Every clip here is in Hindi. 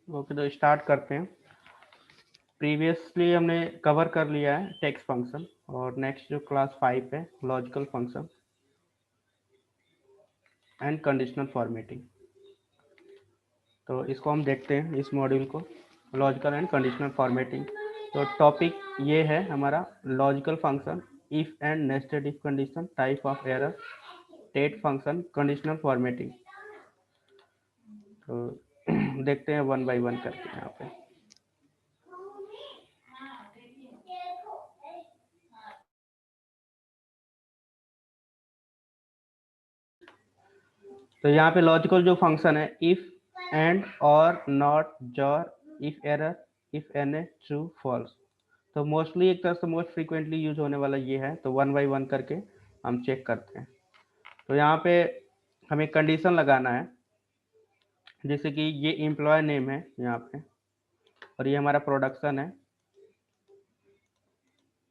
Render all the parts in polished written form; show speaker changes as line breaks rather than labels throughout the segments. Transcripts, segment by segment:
ओके, तो स्टार्ट करते हैं। प्रीवियसली हमने कवर कर लिया है टेक्स्ट फंक्शन, और नेक्स्ट जो क्लास 5 है logical function and conditional formatting. तो इसको हम देखते हैं, इस मॉड्यूल को, लॉजिकल एंड कंडीशनल फॉर्मेटिंग। तो टॉपिक ये है हमारा logical function, if and nested if condition, type of error, state function, conditional formatting. तो देखते हैं वन बाय वन करके यहाँ पे। तो यहाँ पे लॉजिकल जो फंक्शन है, if and or not XOR, if error, if N A, true false. तो मोस्टली एक तरह से मोस्ट फ्रीक्वेंटली यूज होने वाला ये है। तो वन बाय वन करके हम चेक करते हैं। तो यहाँ पे हमें कंडीशन लगाना है, जैसे कि ये एम्प्लॉय नेम है यहाँ पे, और ये हमारा प्रोडक्शन है,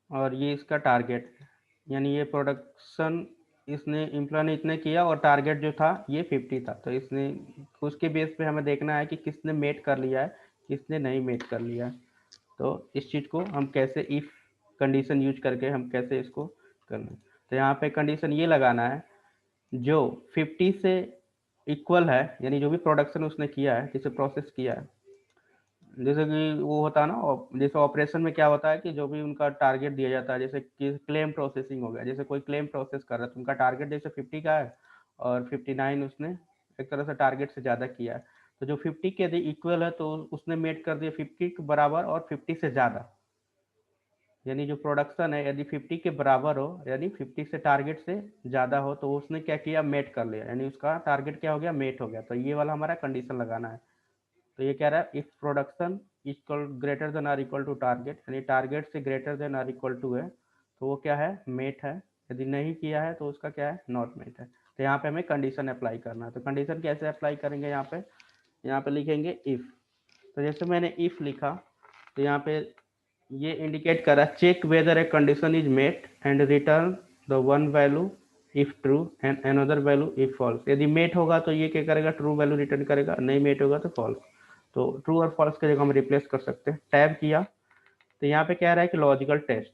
और ये इसका टारगेट है। यानी ये प्रोडक्शन इसने एम्प्लॉय ने इतने किया, और टारगेट जो था ये 50 था। तो इसने उसके बेस पे हमें देखना है कि किसने मेट कर लिया है, किसने नहीं मेट कर लिया है। तो इस चीज़ को हम कैसे इफ कंडीशन यूज करके हम कैसे इसको करना है। तो यहाँ पे कंडीशन ये लगाना है, जो 50 से इक्वल है, यानी जो भी प्रोडक्शन उसने किया है, जिसे प्रोसेस किया है, जैसे कि वो होता है ना, जैसे ऑपरेशन में क्या होता है कि जो भी उनका टारगेट दिया जाता है, जैसे कि क्लेम प्रोसेसिंग हो गया, जैसे कोई क्लेम प्रोसेस कर रहा है तो उनका टारगेट जैसे 50 का है, और 59 उसने एक तरह से टारगेट से ज़्यादा किया है। तो जो 50 के यदि इक्वल है तो उसने मेट कर दिया 50 के बराबर और 50 से ज़्यादा। यानी जो प्रोडक्शन है यदि 50 के बराबर हो, यानी 50 से टारगेट से ज़्यादा हो, तो उसने क्या किया, मेट कर लिया, यानी उसका टारगेट क्या हो गया, मेट हो गया। तो ये वाला हमारा कंडीशन लगाना है। तो ये कह रहा है if production equal greater than or equal to target, यानी टारगेट से greater than or equal to है, तो वो क्या है, मेट है। यदि नहीं किया है तो उसका क्या है, नॉट मेट है। तो यहाँ पे हमें कंडीशन अप्लाई करना है। तो कंडीशन कैसे अप्लाई करेंगे, यहाँ पे लिखेंगे इफ। तो जैसे मैंने इफ लिखा, तो यहाँ पे ये इंडिकेट करा check whether a condition is met and return the one value if true and another value if false. यदि मेट होगा तो ये क्या करेगा, ट्रू वैल्यू रिटर्न करेगा, नहीं मेट होगा तो फॉल्स। तो ट्रू और फॉल्स की जगह हम रिप्लेस कर सकते हैं। टैब किया, तो यहाँ पे कह रहा है कि लॉजिकल टेस्ट।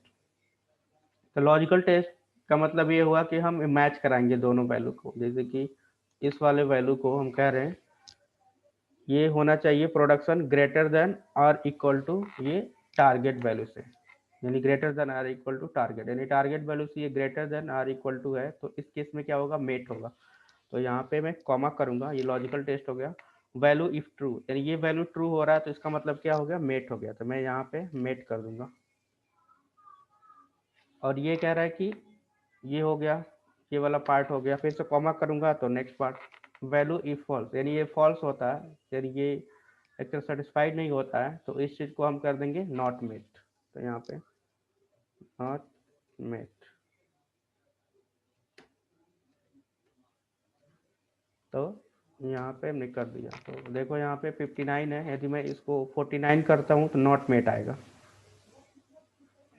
तो लॉजिकल टेस्ट का मतलब ये हुआ कि हम मैच कराएंगे दोनों वैल्यू को। जैसे कि इस वाले वैल्यू को हम कह रहे हैं ये होना चाहिए प्रोडक्शन ग्रेटर देन और इक्वल टू ये टारगेट वैल्यू से, यानी greater than or equal to target, यानी टारगेट वैल्यू से ये greater than or equal to है, तो इस केस में क्या होगा, मेट होगा। तो यहाँ पे मैं कॉमा करूंगा, ये लॉजिकल टेस्ट हो गया। वैल्यू इफ ट्रू, यानी ये वैल्यू ट्रू हो रहा है तो इसका मतलब क्या हो गया, मेट हो गया। तो मैं यहाँ पे मेट कर दूंगा। और ये कह रहा है कि ये हो गया, ये वाला पार्ट हो गया, फिर से कॉमा करूंगा तो next part value if false, यानी ये फॉल्स होता है, यानी ये एक तरह सेटिस्फाइड नहीं होता है, तो इस चीज को हम कर देंगे नॉट मेट। तो यहाँ पे नॉट मेट। तो यहाँ पे हमने कर दिया। तो देखो यहाँ पे 59 है, यदि मैं इसको 49 करता हूँ तो नॉट मेट आएगा।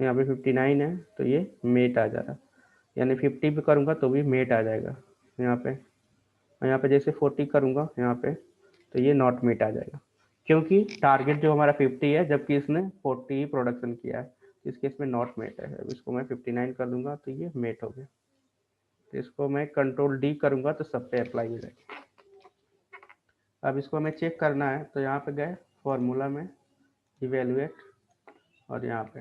यहाँ पे 59 है तो ये मेट आ जा रहा है, यानी 50 पे करूँगा तो भी मेट आ जाएगा यहाँ पे। यहाँ पे जैसे 40 करूँगा यहाँ पे तो ये नॉट मेट आ जाएगा, क्योंकि टारगेट जो हमारा 50 है जबकि इसने 40 ही प्रोडक्शन किया है। इस केस में नॉट मेट है। अब इसको मैं 59 कर दूंगा तो ये मेट हो गया। तो इसको मैं कंट्रोल डी करूँगा तो सब पे अप्लाई हो जाएगा। अब इसको हमें चेक करना है, तो यहाँ पे गए फॉर्मूला में, इवेलुएट, और यहाँ पे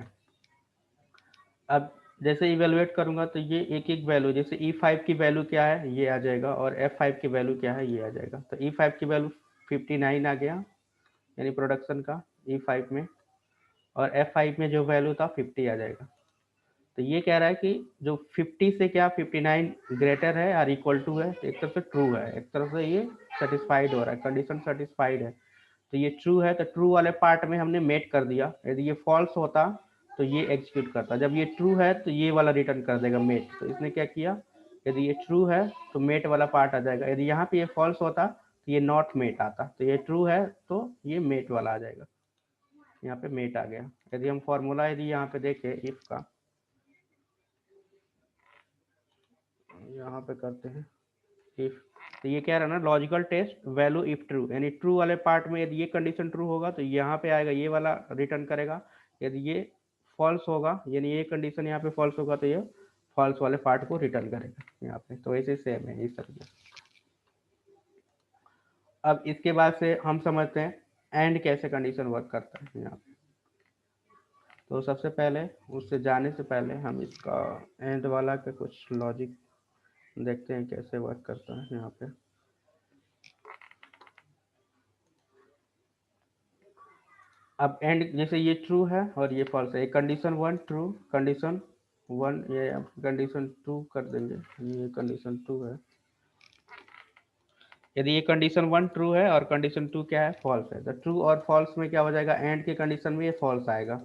अब जैसे इवेलुएट करूंगा तो ये एक एक वैल्यू, जैसे E5 की वैल्यू क्या है ये आ जाएगा, और F5 की वैल्यू क्या है ये आ जाएगा। तो E5 की वैल्यू 59 आ गया, यानी प्रोडक्शन का E5 में, और F5 में जो वैल्यू था 50 आ जाएगा। तो ये कह रहा है कि जो 50 से क्या 59 ग्रेटर है और इक्वल टू है, एक तरफ से ट्रू है, एक तरफ से ये सेटिस्फाइड हो रहा है, कंडीशन सेटिस्फाइड है। तो ये ट्रू है, तो ट्रू वाले पार्ट में हमने मेट कर दिया। यदि ये फॉल्स होता तो ये एग्जीक्यूट करता, जब ये ट्रू है तो ये वाला रिटर्न कर देगा मेट। तो इसने क्या किया, यदि ये ट्रू है तो मेट वाला पार्ट आ जाएगा, यदि यहाँ पे ये फॉल्स होता तो ये नॉट मेट आता। तो ये ट्रू है तो ये मेट वाला आ जाएगा, यहाँ पे मेट आ गया। यदि हम फॉर्मूला यदि यहाँ पे देखें इफ का, यहाँ पे करते हैं इफ तो ये क्या रहा ना, logical test value if true, यानी ट्रू वाले पार्ट में यदि ये कंडीशन ट्रू होगा तो यहाँ पे आएगा ये वाला रिटर्न करेगा, यदि ये फॉल्स होगा यानी ये कंडीशन यहाँ पे फॉल्स होगा तो ये फॉल्स वाले पार्ट को रिटर्न करेगा यहाँ पे। तो ऐसे सेम है इस तरह से। अब इसके बाद से हम समझते हैं एंड कैसे कंडीशन वर्क करता है यहाँ पे। तो सबसे पहले उससे जाने से पहले हम इसका एंड वाला का कुछ लॉजिक देखते हैं कैसे वर्क करता है यहाँ पे। अब एंड जैसे ये ट्रू है और ये फॉल्स है, कंडीशन 1 ट्रू, कंडीशन 1 ये कंडीशन 2 कर देंगे, ये कंडीशन 2 है। यदि ये कंडीशन 1 ट्रू है और कंडीशन 2 क्या है, फॉल्स है, तो ट्रू और फॉल्स में क्या हो जाएगा, एंड के कंडीशन में ये फॉल्स आएगा,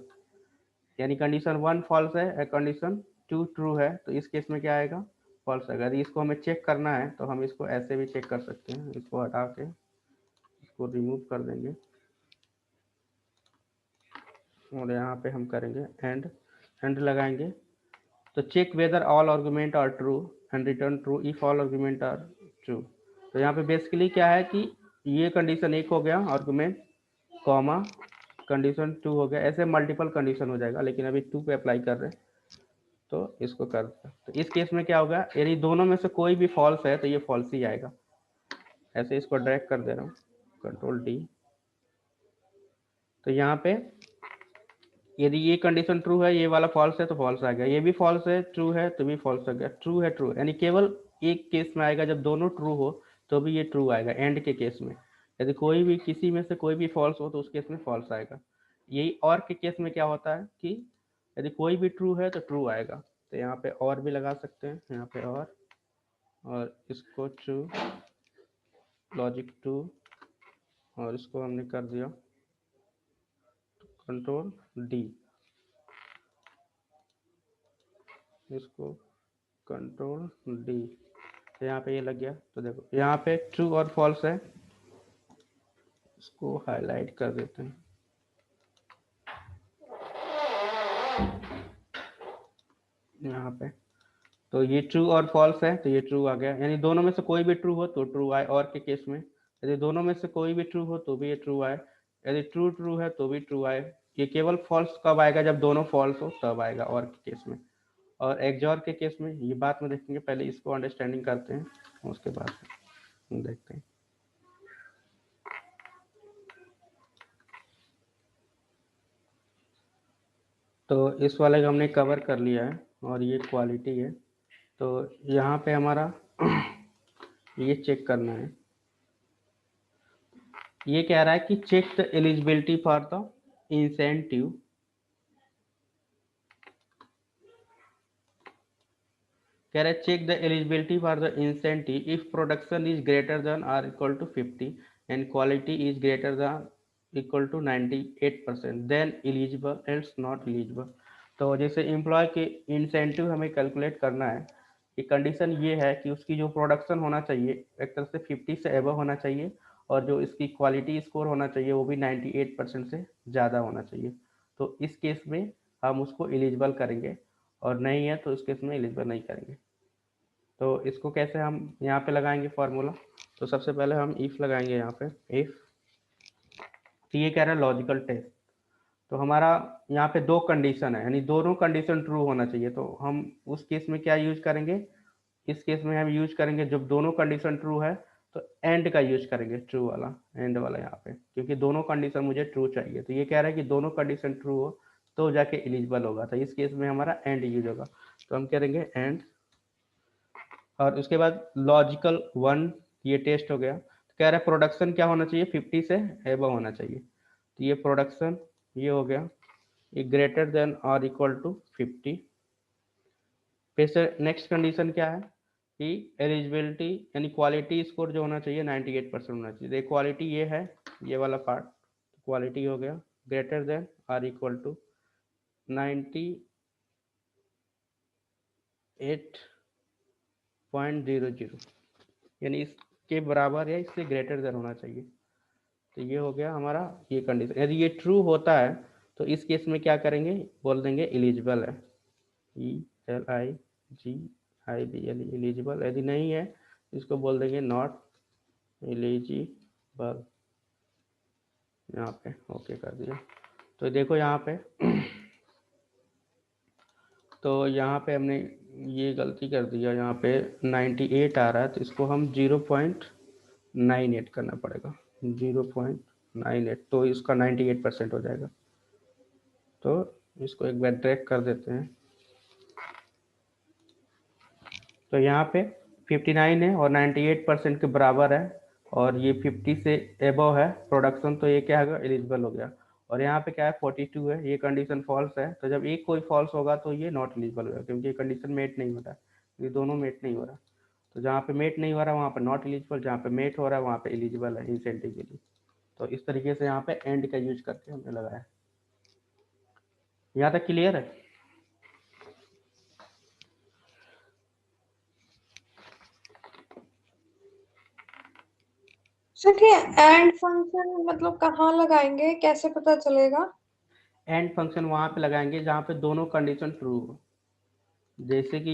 यानी कंडीशन 1 फॉल्स है, कंडीशन 2 ट्रू है, तो इस केस में क्या आएगा, फॉल्स आएगा। यदि इसको हमें चेक करना है तो हम इसको ऐसे भी चेक कर सकते हैं, इसको हटा के इसको रिमूव कर देंगे और यहाँ पे हम करेंगे एंड लगाएंगे। तो check whether all argument are true and return true if all argument are true. तो यहाँ पे बेसिकली क्या है कि ये कंडीशन 1 हो गया आर्गुमेंट, कॉमा कंडीशन 2 हो गया, ऐसे मल्टीपल कंडीशन हो जाएगा, लेकिन अभी 2 पे अप्लाई कर रहे हैं तो इसको कर दो। तो इस केस में क्या होगा, यदि दोनों में से कोई भी फॉल्स है तो ये फॉल्स ही आएगा। ऐसे इसको ड्रैग कर दे रहा हूँ, कंट्रोल डी। तो यहाँ पे यदि ये कंडीशन ट्रू है, ये वाला फॉल्स है तो फॉल्स आ गया, ये भी फॉल्स है, ट्रू है तो भी फॉल्स आ गया, ट्रू है ट्रू, यानी केवल एक केस में आएगा जब दोनों ट्रू हो तो भी ये ट्रू आएगा एंड के केस में। यदि कोई भी किसी में से कोई भी फॉल्स हो तो उस केस में फॉल्स आएगा। यही और के केस में क्या होता है कि यदि कोई भी ट्रू है तो ट्रू आएगा। तो यहाँ पे और भी लगा सकते हैं, यहाँ पे और इसको ट्रू, लॉजिक ट्रू, और इसको हमने कर दिया कंट्रोल डी, इसको कंट्रोल डी। तो यहाँ पे ये लग गया। तो देखो यहाँ पे ट्रू और फॉल्स है, इसको हाईलाइट कर देते हैं यहाँ पे। तो ये ट्रू और फॉल्स है तो ये ट्रू आ गया, यानी दोनों में से कोई भी ट्रू हो तो ट्रू आए और के केस में, यदि दोनों में से कोई भी ट्रू हो तो भी ये ट्रू आए, यदि ट्रू ट्रू है तो भी ट्रू आए। ये केवल फॉल्स कब आएगा, जब दोनों फॉल्स हो तब आएगा और के केस में। और एक्सऑर के केस में ये बात में देखेंगे, पहले इसको अंडरस्टैंडिंग करते हैं उसके बाद देखते हैं। तो इस वाले को हमने कवर कर लिया है और ये क्वालिटी है। तो यहाँ पे हमारा ये चेक करना है, ये कह रहा है कि check the eligibility for the incentive, कह रहा है check the eligibility for the incentive if production is greater than or equal to 50 and quality is greater than equal to 98% then eligible else not eligible. तो जैसे एम्प्लॉय के इंसेंटिव हमें कैलकुलेट करना है कि कंडीशन ये है कि उसकी जो प्रोडक्शन होना चाहिए एक तरह से 50 से एबव होना चाहिए, और जो इसकी क्वालिटी स्कोर होना चाहिए वो भी 98% से ज़्यादा होना चाहिए। तो इस केस में हम उसको एलिजिबल करेंगे, और नहीं है तो इस केस में एलिजिबल नहीं करेंगे। तो इसको कैसे हम यहाँ पे लगाएंगे फॉर्मूला। तो सबसे पहले हम इफ लगाएंगे यहाँ पे, इफ। तो ये कह रहा है लॉजिकल टेस्ट। तो हमारा यहाँ पे दो कंडीशन है, यानी दोनों कंडीशन ट्रू होना चाहिए, तो हम उस केस में क्या यूज करेंगे, इस केस में हम यूज करेंगे जब दोनों कंडीशन ट्रू है तो एंड का यूज करेंगे, ट्रू वाला, एंड वाला यहाँ पे, क्योंकि दोनों कंडीशन मुझे ट्रू चाहिए। तो ये कह रहा है कि दोनों कंडीशन ट्रू हो तो जाके एलिजिबल होगा, तो इस केस में हमारा एंड यूज होगा। तो हम करेंगे एंड, और उसके बाद लॉजिकल 1, ये टेस्ट हो गया। तो कह रहा है प्रोडक्शन क्या होना चाहिए, 50 से एबव होना चाहिए। तो ये प्रोडक्शन ये हो गया, ये ग्रेटर देन और इक्वल टू 50। फिर से नेक्स्ट कंडीशन क्या है कि एलिजिबिलिटी यानी क्वालिटी स्कोर जो होना चाहिए 98% होना चाहिए। क्वालिटी ये है, ये वाला पार्ट क्वालिटी हो गया, ग्रेटर देन और इक्वल टू 98.00, यानी इसके बराबर या इससे ग्रेटर देन होना चाहिए। तो ये हो गया हमारा ये कंडीशन। यदि ये ट्रू होता है तो इस केस में क्या करेंगे, बोल देंगे एलिजिबल है, ELIGIBLE एलिजिबल। यदि नहीं है इसको बोल देंगे नॉट एलिजिबल, यहाँ पे ओके कर दिया। तो देखो यहाँ पे तो यहाँ पे हमने ये गलती कर दिया, यहाँ पे 98 आ रहा है, तो इसको हम 0.98 करना पड़ेगा, 0.98, तो इसका 98% हो जाएगा। तो इसको एक बार ड्रैग कर देते हैं। तो यहाँ पे 59 है और 98% के बराबर है, और ये 50 से एबव है प्रोडक्शन, तो ये क्या होगा, एलिजिबल हो गया। और यहाँ पे क्या है, 42 है, ये कंडीशन फॉल्स है। तो जब एक कोई फॉल्स होगा तो ये नॉट एलिजिबल होगा, क्योंकि ये कंडीशन मेट नहीं हो रहा, ये दोनों मेट नहीं हो रहा। तो जहाँ पे मेट नहीं हो रहा वहाँ पे नॉट एलिजिबल, जहाँ पे मेट हो रहा है वहाँ पे एलिजिबल है इंसेंटिव के लिए। तो इस तरीके से यहाँ पे एंड का यूज करके हमने लगाया। यहाँ तक क्लियर है?
सर ये एंड फंक्शन मतलब कहाँ लगाएंगे, कैसे पता चलेगा?
एंड फंक्शन वहाँ पे लगाएंगे जहाँ पे दोनों कंडीशन ट्रू हो। जैसे कि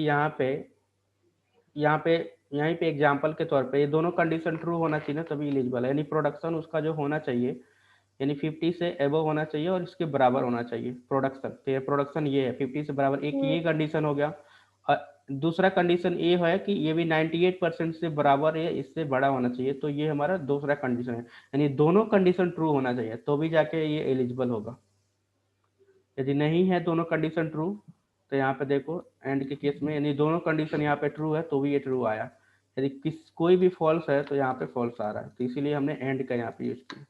यहीं पे एग्जांपल के तौर पे ये दोनों कंडीशन ट्रू होना चाहिए ना, तभी एलिजिबल है। यानी प्रोडक्शन उसका जो होना चाहिए, यानी 50 से एबव होना चाहिए और इसके बराबर होना चाहिए प्रोडक्शन। तो ये प्रोडक्शन ये है 50 से बराबर, एक ये कंडीशन हो गया। दूसरा कंडीशन ये है कि ये भी 98% से बराबर है, इससे बड़ा होना चाहिए, तो ये हमारा दूसरा कंडीशन है। यानी दोनों कंडीशन ट्रू होना चाहिए तो भी जाके ये एलिजिबल होगा। यदि नहीं है दोनों कंडीशन ट्रू, तो यहाँ पे देखो एंड के केस में, यानी दोनों कंडीशन यहाँ पे ट्रू है तो भी ये ट्रू आया। यदि कोई भी फॉल्स है तो यहाँ पे फॉल्स आ रहा है, तो इसीलिए हमने एंड का यहाँ पे यूज किया।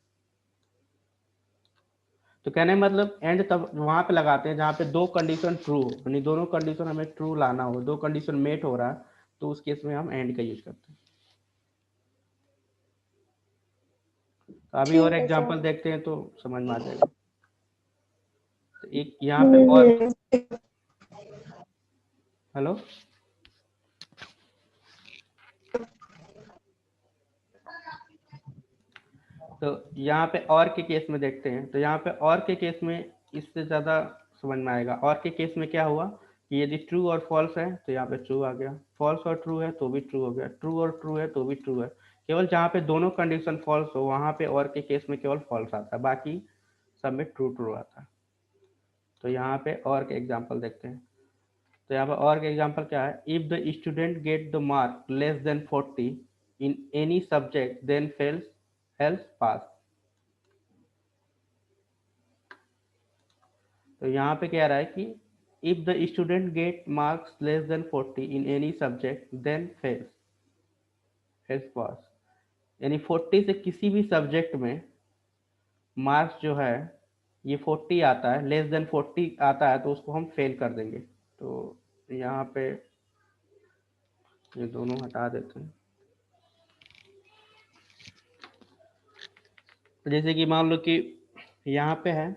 तो कहने मतलब एंड तब वहां पे लगाते हैं जहाँ पे दो कंडीशन ट्रू हो, यानी दोनों कंडीशन हमें ट्रू लाना हो, दो कंडीशन मेट हो रहा है, तो उस केस में हम एंड का यूज करते हैं। तो अभी और
ठीक है सर।
एग्जांपल देखते हैं तो समझ में आ जाएगा। तो एक यहाँ पे और, हेलो, तो यहाँ पे और के केस में देखते हैं। तो यहाँ पे और के केस में इससे ज़्यादा समझ में आएगा। और के केस में क्या हुआ कि यदि ट्रू और फॉल्स है तो यहाँ पे ट्रू आ गया, फॉल्स और ट्रू है तो भी ट्रू हो गया, ट्रू और ट्रू है तो भी ट्रू है। केवल जहाँ पे दोनों कंडीशन फॉल्स हो वहाँ पे और के केस में केवल फॉल्स आता है, बाकी सब में ट्रू ट्रू आता है। तो यहाँ पे और के एग्जाम्पल देखते हैं। तो यहाँ पर और का एग्जाम्पल क्या है, if the student get the mark less than 40 in any subject then fails else pass. तो यहाँ पे कह रहा है कि if the student get marks less than 40 in any subject then fails else pass. यानी 40 से किसी भी सब्जेक्ट में मार्क्स जो है ये 40 आता है, लेस देन 40 आता है तो उसको हम फेल कर देंगे। तो यहाँ पे ये दोनों हटा देते हैं। तो जैसे कि मान लो कि यहाँ पे है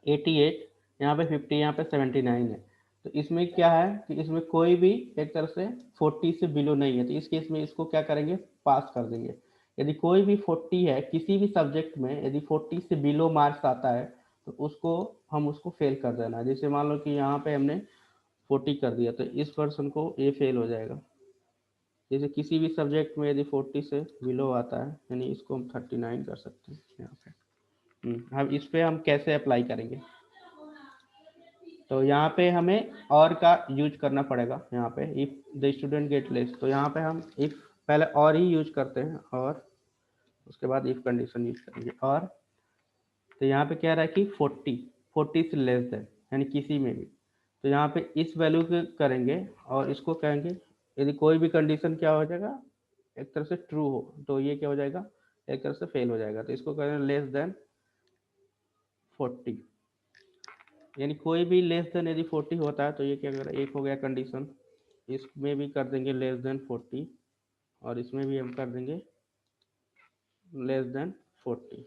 88, यहाँ पे 50, यहाँ पे 79 है। तो इसमें क्या है कि इसमें कोई भी एक तरह से 40 से बिलो नहीं है, तो इस केस में इसको क्या करेंगे, पास कर देंगे। यदि कोई भी 40 है किसी भी सब्जेक्ट में, यदि 40 से बिलो मार्क्स आता है तो उसको फेल कर देना। जैसे मान लो कि यहाँ पे हमने 40 कर दिया तो इस पर्सन को ये फेल हो जाएगा। जैसे किसी भी सब्जेक्ट में यदि 40 से बिलो आता है, यानी इसको हम 39 कर सकते हैं यहाँ पे। अब इस पे हम कैसे अप्लाई करेंगे, तो यहाँ पे हमें और का यूज करना पड़ेगा। यहाँ पे if the student get less, तो यहाँ पे हम इफ पहले और ही यूज करते हैं, और उसके बाद इफ कंडीशन यूज करेंगे। और तो यहाँ पे क्या रहा है कि 40 से लेस देन, यानी किसी में भी, तो यहाँ पे इस वैल्यू के करेंगे और इसको कहेंगे यदि कोई भी कंडीशन क्या हो जाएगा, एक तरह से ट्रू हो, तो ये क्या हो जाएगा, एक तरह से फेल हो जाएगा। तो इसको करेंगे लेस देन 40, यानी कोई भी लेस देन यदि 40 होता है तो ये क्या करेगा, एक हो गया कंडीशन, इसमें भी कर देंगे लेस देन 40 और इसमें भी हम कर देंगे लेस देन 40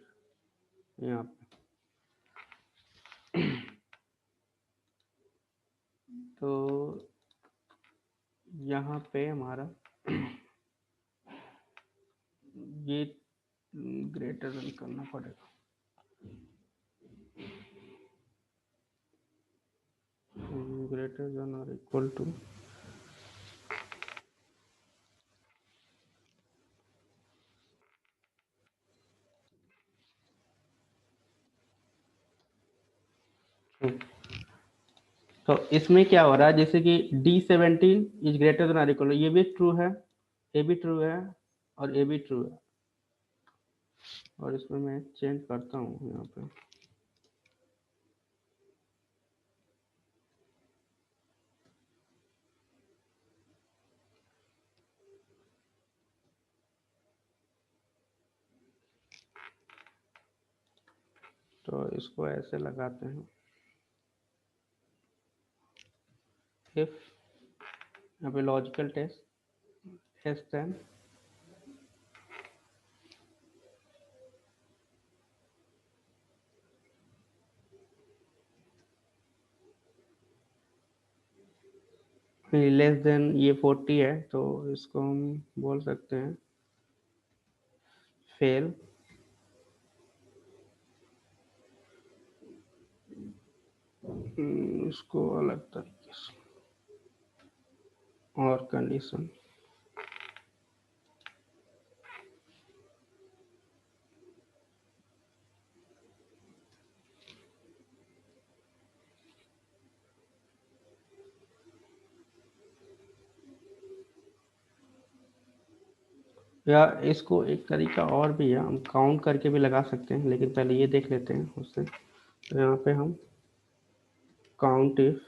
यहाँ पे। तो यहाँ पे हमारा ये ग्रेटर देन करना पड़ेगा, ग्रेटर देन और इक्वल टू तो इसमें क्या हो रहा है, जैसे कि D17 is greater than or equal, ये भी ट्रू है, ये भी ट्रू है और ये भी ट्रू है। और इसमें मैं चेंज करता हूँ यहाँ पे, तो इसको ऐसे लगाते हैं, इफ यहाँ पे logical test as then less than ये 40 है, तो इसको हम बोल सकते हैं फेल। इसको अलग तरीके से और कंडीशन, या इसको एक तरीका और भी है, हम काउंट करके भी लगा सकते हैं, लेकिन पहले ये देख लेते हैं उससे। तो यहाँ पे हम काउंट इफ,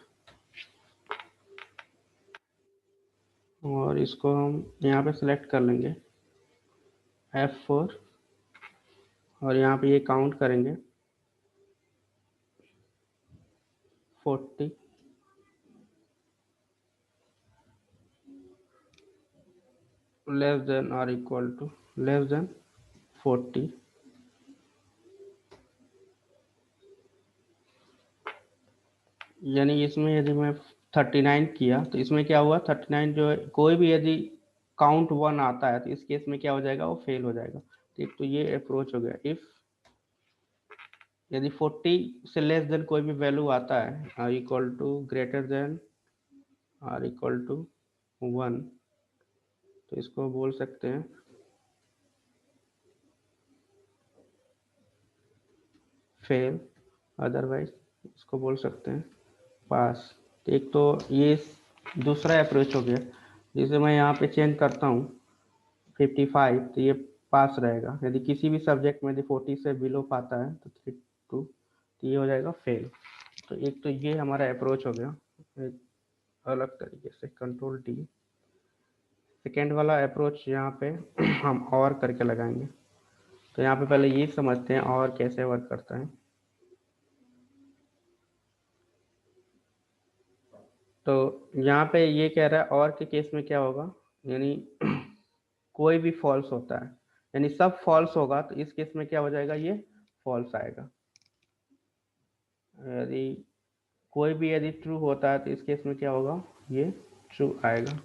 और इसको हम यहाँ पे सिलेक्ट कर लेंगे F4, और यहाँ पे ये काउंट करेंगे 40 लेस देन और इक्वल टू लेस देन 40। यानी इसमें यदि मैं 39 किया तो इसमें क्या हुआ, 39 जो है, कोई भी यदि काउंट 1 आता है तो इस केस में क्या हो जाएगा, वो फेल हो जाएगा। ठीक, तो ये अप्रोच हो गया। इफ यदि 40 से लेस देन कोई भी वैल्यू आता है, or equal to greater than or equal to 1, तो इसको बोल सकते हैं फेल, अदरवाइज इसको बोल सकते हैं पास। तो एक तो ये दूसरा अप्रोच हो गया, जिसे मैं यहाँ पे चेंज करता हूँ 55, तो ये पास रहेगा। यदि किसी भी सब्जेक्ट में यदि 40 से बिलो पाता है तो 32, तो ये हो जाएगा फेल। तो एक तो ये हमारा अप्रोच हो गया एक अलग तरीके से, कंट्रोल D। सेकेंड वाला अप्रोच यहाँ पे हम और करके लगाएंगे। तो यहाँ पे पहले ये समझते हैं और कैसे वर्क करता है। तो यहाँ पे ये कह रहा है और के केस में क्या होगा, यानी कोई भी फॉल्स होता है, यानी सब फॉल्स होगा, तो इस केस में क्या हो जाएगा, ये फॉल्स आएगा। यदि कोई भी यदि ट्रू होता है तो इस केस में क्या होगा, ये ट्रू आएगा।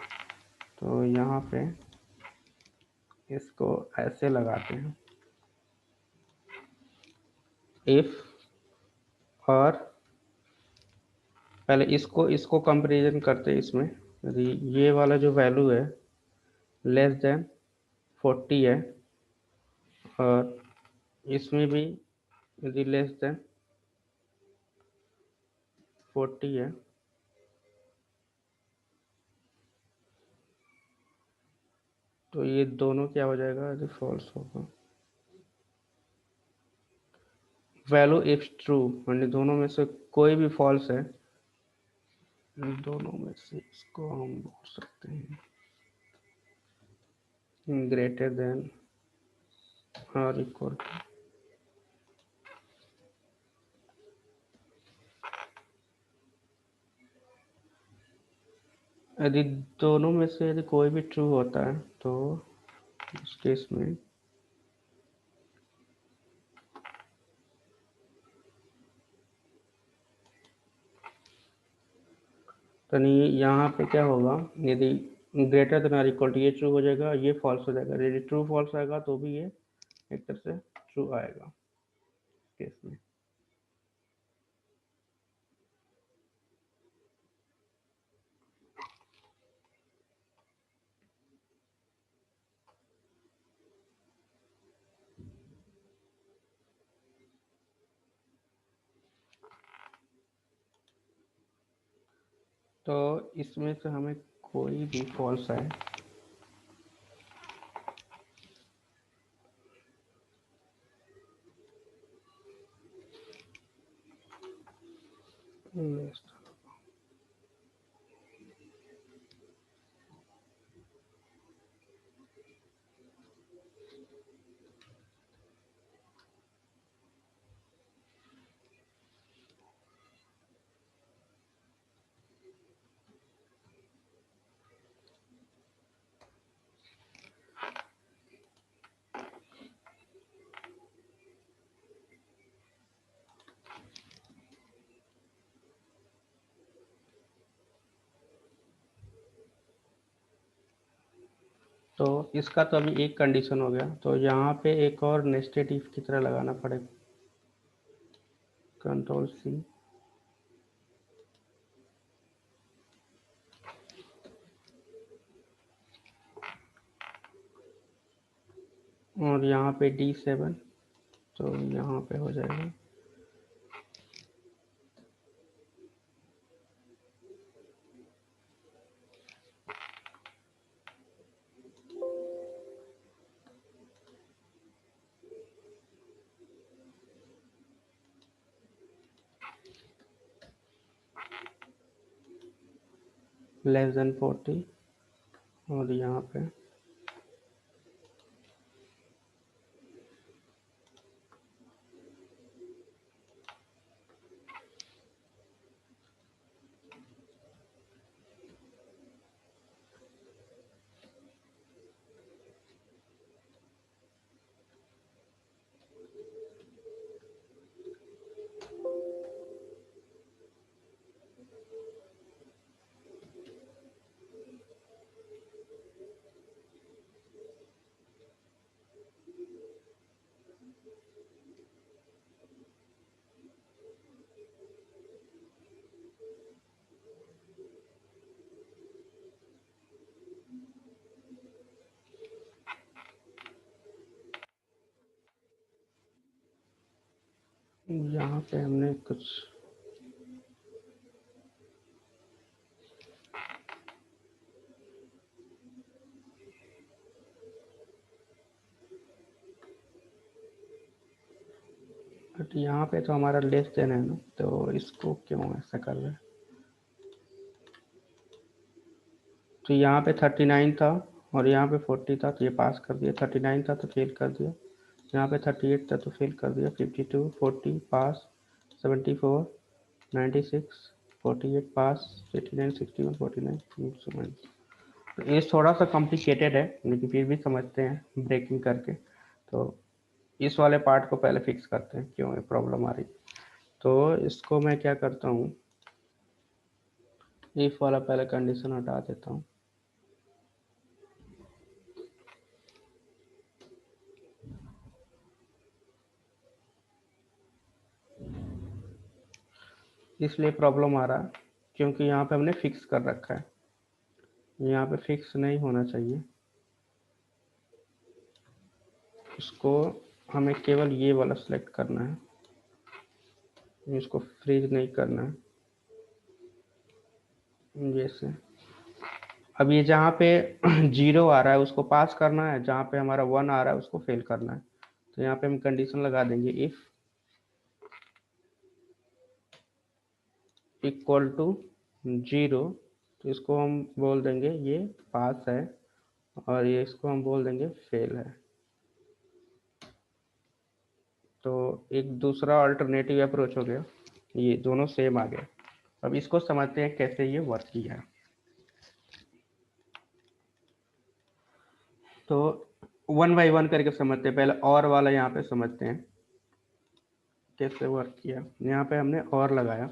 तो यहाँ पे इसको ऐसे लगाते हैं, इफ, और पहले इसको कंपेरिजन करते हैं इसमें। यदि ये वाला जो वैल्यू है लेस देन 40 है, और इसमें भी यदि लेस देन 40 है, तो ये दोनों क्या हो जाएगा, यदि फॉल्स होगा। वैल्यू इफ ट्रू, यानी दोनों में से कोई भी फॉल्स है, दोनों में से इसको हम बोल सकते हैं ग्रेटर देन और इक्वल टू, यदि दोनों में से यदि कोई भी ट्रू होता है तो इस केस में तो नहीं, यहाँ पे क्या होगा, यदि ग्रेटर देन और इक्वल टू, ये ट्रू हो जाएगा, ये फॉल्स हो जाएगा। यदि ट्रू फॉल्स आएगा तो भी ये एक तरह से ट्रू आएगा केस में। तो इसमें से हमें कोई भी फॉल्स है तो इसका तो अभी एक कंडीशन हो गया, तो यहाँ पे एक और नेस्टेड इफ की तरह लगाना पड़ेगा, कंट्रोल सी, और यहाँ पे D7, तो यहाँ पे हो जाएगा <40, और यहाँ पे यहाँ पे हमने कुछ बट यहाँ पे तो हमारा लेस देन है ना, तो इसको क्यों ऐसा कर रहे हैं। तो यहाँ पे 39 था और यहाँ पे 40 था, तो ये पास कर दिया। 39 था तो फेल कर दिया। यहाँ पे 38 था तो फेल कर दिया। 52, 40 पास, 74, 96, 48 पास, 89, 61, 49। तो ये थोड़ा सा कॉम्प्लिकेटेड है, लेकिन फिर भी समझते हैं ब्रेकिंग करके। तो इस वाले पार्ट को पहले फिक्स करते हैं, क्यों ये प्रॉब्लम आ रही। तो इसको मैं क्या करता हूँ, इफ वाला पहले कंडीशन हटा देता हूँ। इसलिए प्रॉब्लम आ रहा है क्योंकि यहाँ पे हमने फिक्स कर रखा है, यहाँ पे फिक्स नहीं होना चाहिए। इसको हमें केवल ये वाला सेलेक्ट करना है, इसको फ्रीज नहीं करना है। जैसे अब ये जहाँ पे 0 आ रहा है उसको पास करना है, जहाँ पे हमारा 1 आ रहा है उसको फेल करना है। तो यहाँ पे हम कंडीशन लगा देंगे इफ इक्वल टू 0, तो इसको हम बोल देंगे ये पास है, और ये इसको हम बोल देंगे फेल है। तो एक दूसरा अल्टरनेटिव अप्रोच हो गया, ये दोनों सेम आ गए। अब इसको समझते हैं कैसे ये वर्क किया है। तो 1 बाई 1 करके समझते हैं। पहले और वाला यहाँ पे समझते हैं कैसे वर्क किया। यहाँ पे हमने और लगाया।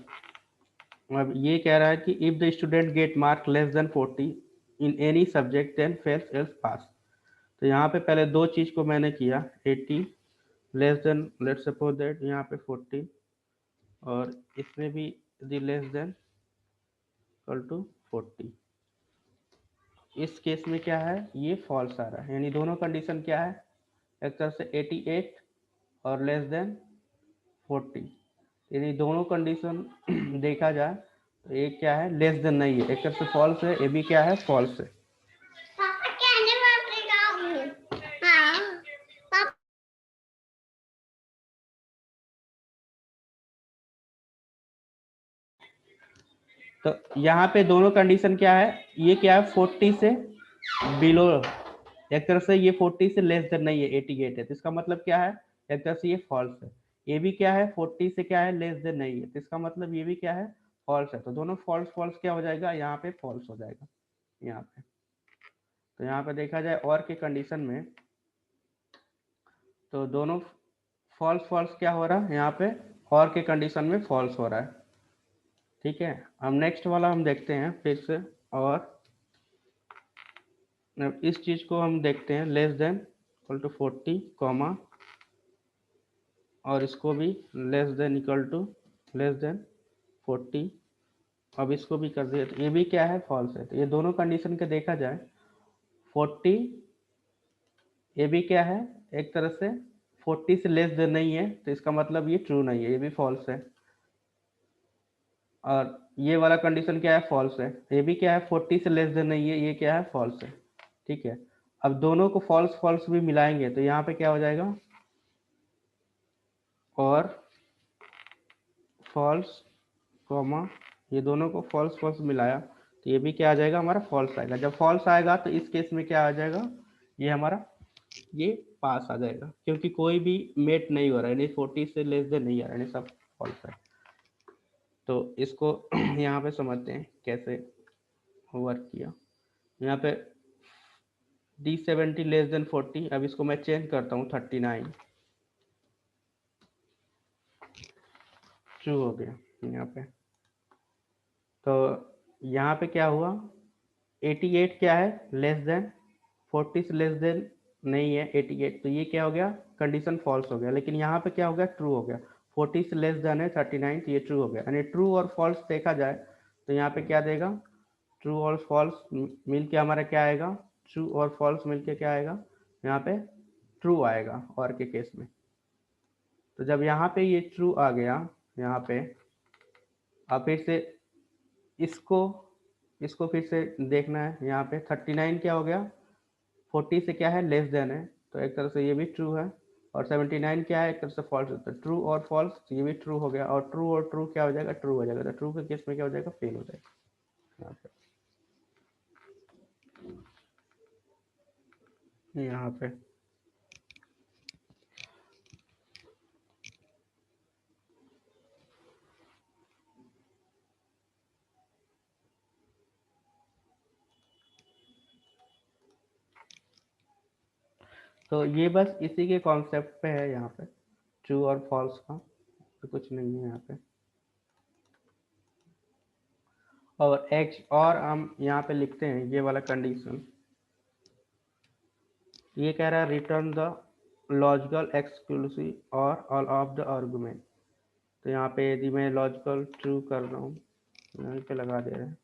अब ये कह रहा है कि if the student get mark less than 40 in any subject then fails else pass. तो यहाँ पे पहले दो चीज को मैंने किया, 80 less than, let's suppose that यहाँ पे 40, और इसमें भी the less than equal to 40। इस केस में क्या है, ये फॉल्स आ रहा है, यानी दोनों कंडीशन क्या है, एक तरफ से 88 और लेस देन 40, यानी दोनों कंडीशन देखा जाए तो ए क्या है, लेस देन नहीं है, एक तरफ से फॉल्स है, ए भी क्या है, फॉल्स है।
पापा कहने मैं हाँ पापा।
तो यहाँ पे दोनों कंडीशन क्या है, ये क्या है 40 से बिलो, एक तरफ से ये 40 से लेस देन नहीं है, 88 है, तो इसका मतलब क्या है, एक तरफ से ये फॉल्स है। ये भी क्या है 40 से क्या है, लेस देन नहीं है, तो इसका मतलब ये भी क्या है, फॉल्स है। तो दोनों फॉल्स फॉल्स क्या हो जाएगा, यहाँ पे फॉल्स हो जाएगा यहाँ पे। तो यहाँ पे देखा जाए और के कंडीशन में, तो दोनों फॉल्स फॉल्स क्या हो रहा है यहाँ पे, और के कंडीशन में फॉल्स हो रहा है। ठीक है, अब नेक्स्ट वाला हम देखते हैं फिर से, और अब इस चीज को हम देखते हैं, less than equal to 40 comma, और इसको भी less than equal to less than 40, अब इसको भी कर दिया, तो ये भी क्या है, फॉल्स है। तो ये दोनों कंडीशन के देखा जाए, 40 ये भी क्या है, एक तरह से 40 से लेस देन नहीं है, तो इसका मतलब ये ट्रू नहीं है, ये भी फॉल्स है। और ये वाला कंडीशन क्या है, फॉल्स है, ये भी क्या है 40 से लेस देन नहीं है, ये क्या है, फॉल्स है। ठीक है, अब दोनों को फॉल्स फॉल्स भी मिलाएंगे तो यहाँ पे क्या हो जाएगा, और फॉल्स कॉमा, ये दोनों को फॉल्स फॉल्स मिलाया, तो ये भी क्या आ जाएगा, हमारा फॉल्स आएगा। जब फॉल्स आएगा तो इस केस में क्या आ जाएगा, ये हमारा ये पास आ जाएगा, क्योंकि कोई भी मेट नहीं हो रहा है, यानी 40 से लेस देन नहीं आ रहा है, यानी सब फॉल्स है। तो इसको यहाँ पे समझते हैं कैसे वर्क किया। यहाँ पे D70 लेस देन 40, अब इसको मैं चेंज करता हूँ 39, ट्रू हो गया यहाँ पे। तो यहाँ पे क्या हुआ, 88 क्या है, लेस देन 40 से लेस देन नहीं है 88, तो ये क्या हो गया, कंडीशन फॉल्स हो गया। लेकिन यहाँ पे क्या हो गया, ट्रू हो गया, 40 से लेस देन है 39, तो ये ट्रू हो गया। यानी ट्रू और फॉल्स देखा जाए तो यहाँ पे क्या देगा, ट्रू और फॉल्स मिल के हमारा क्या आएगा, ट्रू और फॉल्स मिल के क्या आएगा, यहाँ पे ट्रू आएगा और के केस में। तो जब यहाँ पे ये ट्रू आ गया, यहाँ पे अब फिर से इसको इसको फिर से देखना है, यहाँ पे 39 क्या हो गया, 40 से क्या है, लेस देन है, तो एक तरह से ये भी ट्रू है। और 79 क्या है, एक तरह से फॉल्स होता है, ट्रू और फॉल्स, तो ये भी ट्रू हो गया, और ट्रू क्या हो जाएगा, ट्रू हो जाएगा। तो ट्रू के केस में क्या हो जाएगा, फेल हो जाएगा यहाँ पे। तो ये बस इसी के कॉन्सेप्ट पे है यहाँ पे, ट्रू और फॉल्स का, तो कुछ नहीं है यहाँ पे। और एक्स, और हम यहाँ पे लिखते हैं ये वाला कंडीशन, ये कह रहा है रिटर्न द लॉजिकल एक्सक्लूसिव और ऑल ऑफ द आर्गुमेंट। तो यहाँ पे यदि मैं लॉजिकल ट्रू कर रहा हूँ, यहीं पे लगा दे रहे हैं,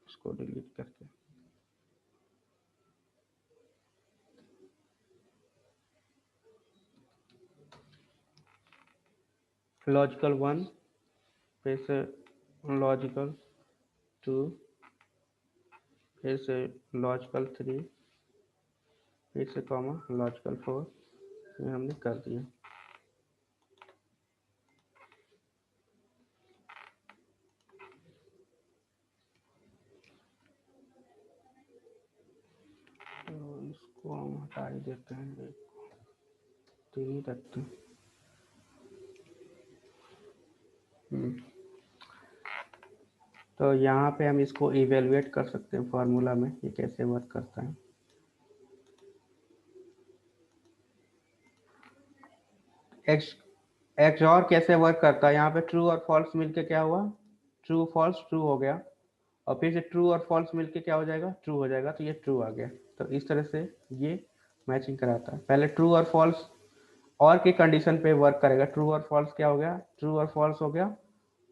इसको डिलीट करके, लॉजिकल 1, फिर से लॉजिकल 2, फिर से लॉजिकल 3, फिर से कॉमा लॉजिकल 4, ये हमने कर दिया। तो इसको हम हटा ही देते हैं, 3 ही रखते हैं। तो यहाँ पे हम इसको इवेलुएट कर सकते हैं फॉर्मूला में, ये कैसे वर्क करता है। एक्स और कैसे वर्क करता है, यहाँ पे ट्रू और फॉल्स मिलके क्या हुआ, ट्रू फॉल्स ट्रू हो गया, और फिर से ट्रू और फॉल्स मिलके क्या हो जाएगा, ट्रू हो जाएगा, तो ये ट्रू आ गया। तो इस तरह से ये मैचिंग कराता है। पहले ट्रू और फॉल्स और की कंडीशन पे वर्क करेगा, ट्रू और फॉल्स क्या हो गया, ट्रू और फॉल्स हो गया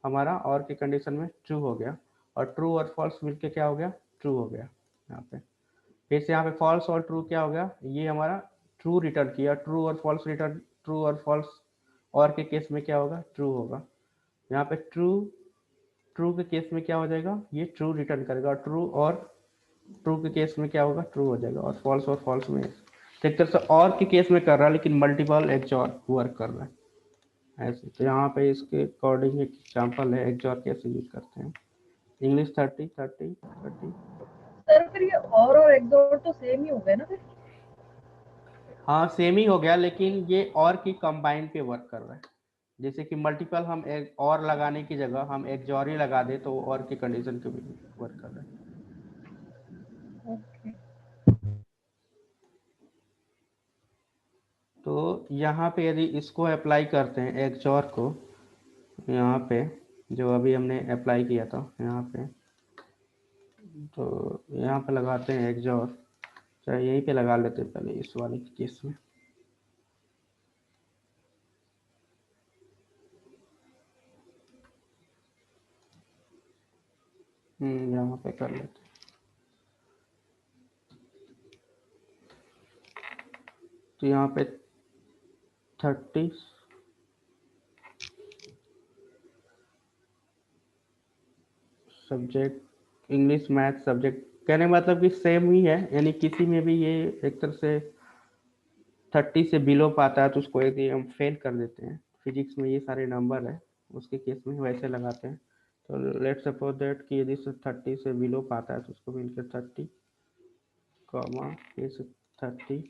हमारा, और की कंडीशन में ट्रू हो गया, और ट्रू और फॉल्स मिलके क्या हो गया, ट्रू हो गया यहाँ पे। फिर से यहाँ पे फॉल्स और ट्रू क्या हो गया, ये हमारा ट्रू रिटर्न किया, ट्रू और फॉल्स रिटर्न, ट्रू और फॉल्स और के केस में क्या होगा, ट्रू होगा। यहाँ पे ट्रू ट्रू के केस में क्या हो जाएगा, ये ट्रू रिटर्न करेगा, और ट्रू के केस में क्या होगा, ट्रू हो जाएगा, और फॉल्स में तो एक तरह से और के केस में कर रहा है लेकिन मल्टीपल एक्सऑर वर्क कर रहा है ऐसे। तो यहाँ पे इसके अकॉर्डिंग एक एग्जाम्पल है एक्सऑर कैसे यूज करते हैं। इंग्लिश 30 30 30।
सर फिर ये और एक्सॉर तो सेम ही हो गए ना फिर?
हाँ सेम ही हो गया, लेकिन ये और की कंबाइन पे वर्क कर रहा है। जैसे कि मल्टीपल हम एक और लगाने की जगह हम एक्सऑर ही लगा दे तो वो और की कंडीशन के भी वर्क कर रहा है।
ओके।
तो यहाँ पे यदि इसको अप्लाई करते हैं एक्सऑर को, यहाँ पे जो अभी हमने अप्लाई किया था यहाँ पे, तो यहाँ पे लगाते हैं एक्सऑर, चाहे यहीं पे लगा लेते हैं पहले इस वाले केस में। यहाँ पे कर लेते हैं। तो यहाँ पे 30 सब्जेक्ट इंग्लिश मैथ सब्जेक्ट, कहने का मतलब कि सेम ही है, यानी किसी में भी ये एक तरह से 30 से बिलो पाता है तो उसको यदि हम फेल कर देते हैं। फिजिक्स में ये सारे नंबर है, उसके केस में वैसे लगाते हैं। तो लेट्स सपोज दैट कि यदि 30 से बिलो पाता है तो उसको मिलकर 30 कॉमा फिर से 30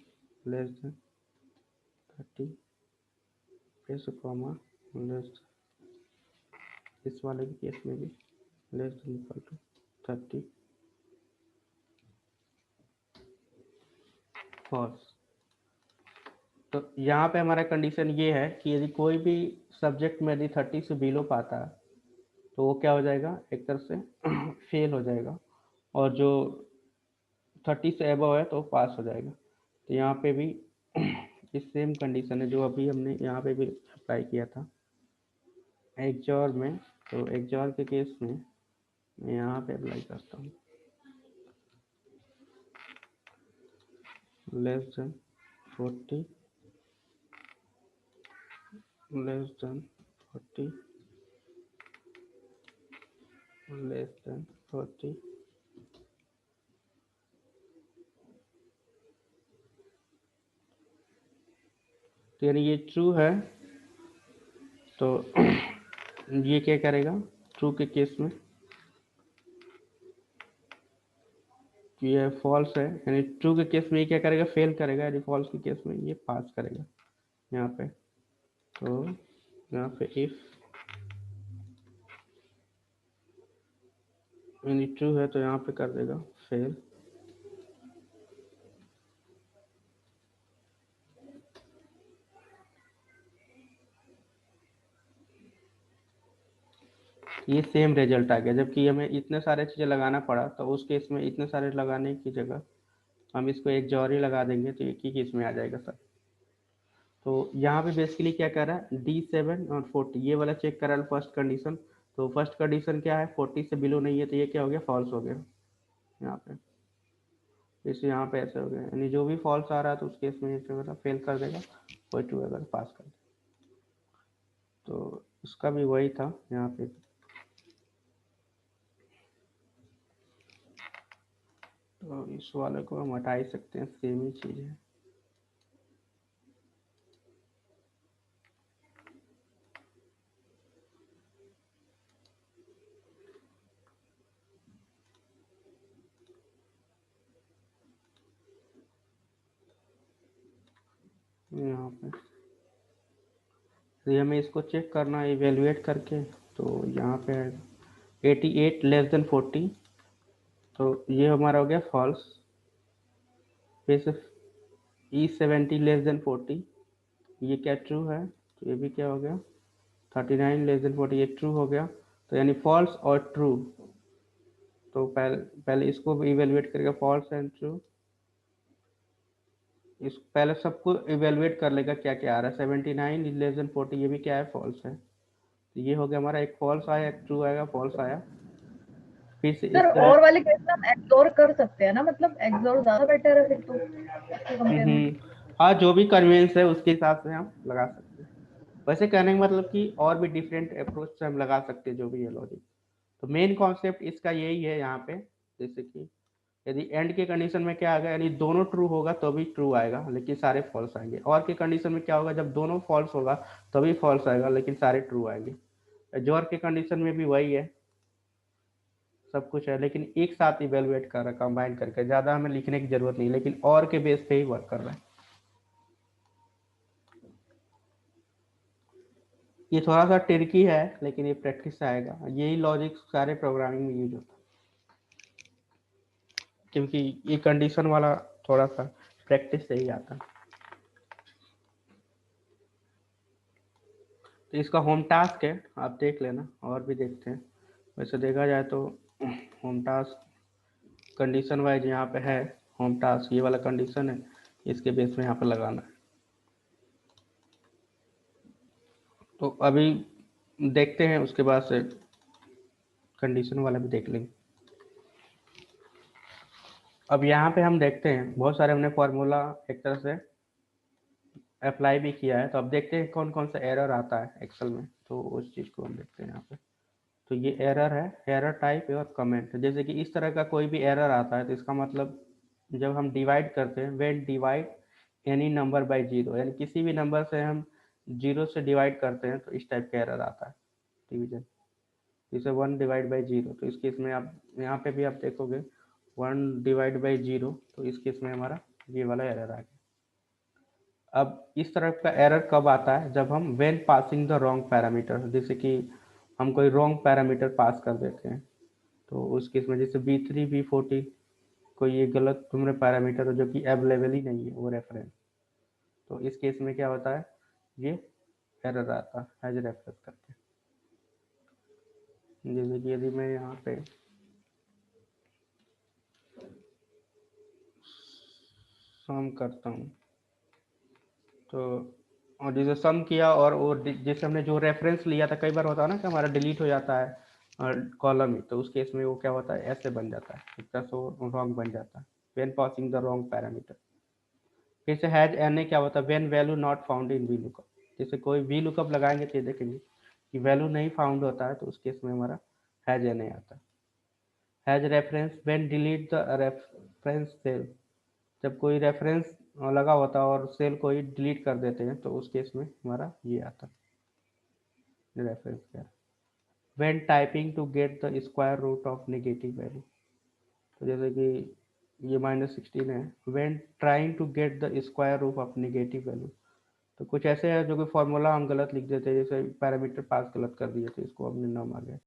लेस देन 30 फिर से कॉमा लेस, इस वाले के केस में भी less than equal to 30 false. तो यहाँ पे हमारा कंडीशन ये है कि यदि कोई भी सब्जेक्ट में यदि 30 से बिलो पाता है तो वो क्या हो जाएगा, एक तरह से फेल हो जाएगा, और जो 30 से अबव है तो पास हो जाएगा। तो यहाँ पे भी इस सेम कंडीशन है जो अभी हमने यहाँ पे भी अप्लाई किया था एक्सऑर में। तो एक्सऑर के केस में मैं यहाँ पे अप्लाई करता हूँ less than 40 less than 40 less than 40। तो यानी ये ट्रू है तो ये क्या करेगा ट्रू के केस में, ये फॉल्स है, यानी ट्रू के केस में ये क्या करेगा, फेल करेगा, यानी फॉल्स के केस में ये पास करेगा यहाँ पे। तो यहाँ पे इफ यानी ट्रू है तो यहाँ पे कर देगा फेल। ये सेम रिजल्ट आ गया, जबकि हमें इतने सारे चीज़ें लगाना पड़ा, तो उस केस में इतने सारे लगाने की जगह हम इसको एक जॉरी लगा देंगे तो एक ही केस में आ जाएगा सर। तो यहाँ पे बेसिकली क्या कर रहा है, D7 और 40 ये वाला चेक कर रहा है फर्स्ट कंडीशन। तो फर्स्ट कंडीशन क्या है, 40 से बिलो नहीं है, तो ये क्या हो गया, फॉल्स हो गया यहाँ पे। जैसे यहाँ पे ऐसे हो गया, यानी जो भी फॉल्स आ रहा है तो उस केस में ये क्या फेल कर देगा, कोई ट्रू अगर पास कर दे। तो इसका भी वही था यहाँ पे। तो इस वाले को हम हटा ही सकते हैं, सेम ही चीज़ है। यहाँ पे तो हमें इसको चेक करना है इवेलुएट करके। तो यहाँ पे 88 लेस देन 40, तो ये हमारा हो गया फॉल्स। फिर से E70 लेस देन 40, ये क्या ट्रू है, तो ये भी क्या हो गया 39 लेस देन 40, ये ट्रू हो गया। तो यानी फॉल्स और ट्रू, तो पहले इसको भी इवेलुएट करेगा फॉल्स एंड ट्रू। इस पहले सबको इवेलुएट कर लेगा क्या क्या आ रहा है, 79 लेस देन 40 ये भी क्या है, फॉल्स है। तो ये हो गया हमारा, एक फॉल्स आया एक ट्रू आएगा, फॉल्स आया। फिर से
सर
इस
और वाले केस में हम एक्सॉर कर सकते हैं ना, मतलब एक्सॉर ज्यादा बेटर है फिर तो इसके कंपेयर में।
हाँ जो भी कन्वीनियंस है उसके हिसाब से हम लगा सकते हैं। वैसे कहने का मतलब कि और भी डिफरेंट अप्रोच से हम लगा सकते हैं जो भी है लॉजिक। तो मेन कॉन्सेप्ट इसका यही है यहाँ पे, जैसे कि यदि एंड के कंडीशन में क्या आएगा, यानी दोनों ट्रू होगा तो भी ट्रू आएगा लेकिन सारे फॉल्स आएंगे। और के कंडीशन में क्या होगा, जब दोनों फॉल्स होगा तभी फॉल्स आएगा लेकिन सारे ट्रू आएंगे। जोर के कंडीशन में भी वही है, सब कुछ है लेकिन एक साथ इवेलुएट कर रहा है कंबाइन करके, ज़्यादा हमें लिखने की जरूरत नहीं, लेकिन और के बेस पे ही वर्क कर रहा है। ये थोड़ा सा ट्रिकी है लेकिन ये प्रैक्टिस से आएगा, यही लॉजिक सारे प्रोग्रामिंग में यूज होता है, क्योंकि ये कंडीशन वाला थोड़ा सा प्रैक्टिस से ही आता है। तो इसका होम टास्क है, आप देख लेना, और भी देखते हैं। वैसे देखा जाए तो होम टास्क कंडीशन वाइज यहाँ पे है, होम टास्क ये वाला कंडीशन है, इसके बेस में यहाँ पे लगाना है। तो अभी देखते हैं, उसके बाद से कंडीशन वाला भी देख लेंगे। अब यहाँ पे हम देखते हैं बहुत सारे हमने फार्मूला एक तरह से अप्लाई भी किया है, तो अब देखते हैं कौन कौन सा एरर आता है एक्सेल में, तो उस चीज़ को हम देखते हैं यहाँ पे। तो ये एरर है, एरर टाइप और कमेंट। जैसे कि इस तरह का कोई भी एरर आता है तो इसका मतलब जब हम डिवाइड करते हैं, when divide any number by zero, यानी किसी भी नंबर से हम जीरो से डिवाइड करते हैं तो इस टाइप का एरर आता है डिवीजन। जैसे 1 डिवाइड बाई जीरो, तो इस केस में आप यहाँ पे भी आप देखोगे 1 डिवाइड बाई जीरो, तो इस केस में हमारा ये वाला एरर आ गया। अब इस तरह का एरर कब आता है, जब हम when passing the wrong parameter, जैसे कि हम कोई रॉन्ग पैरामीटर पास कर देते हैं, तो उस केस में जैसे B3 B14 कोई ये गलत तुमने पैरामीटर जो कि अवेलेबल ही नहीं है वो रेफरेंस, तो इस केस में क्या होता है, ये एरर आता है एज रेफरेंस करके। जैसे कि यदि मैं यहाँ पे सम करता हूँ, तो और जैसे सम किया और वो जैसे हमने जो रेफरेंस लिया था, कई बार होता है ना कि हमारा डिलीट हो जाता है और कॉलम ही, तो उस केस में वो क्या होता है, ऐसे बन जाता है, एक तरह से रॉन्ग बन जाता है, when passing the wrong parameter. फिर से हैज एन ए क्या होता है, when value not found in V lookup, जैसे कोई वी लुकअप लगाएंगे तो ये देखेंगे कि वैल्यू नहीं फाउंड होता है, तो उस केस में हमारा हैज एन ए आता है। Has reference when delete the reference cell, जब कोई रेफरेंस लगा होता है और सेल को ही डिलीट कर देते हैं, तो उस केस में हमारा ये आता है रेफरेंस क्या। When typing to get the square root of negative value, तो जैसे कि ये -16 है, when trying to get the square root of negative value, तो कुछ ऐसे है जो कि फॉर्मूला हम गलत लिख देते हैं, जैसे पैरामीटर पास गलत कर दिए तो इसको हमने नाम आ गया।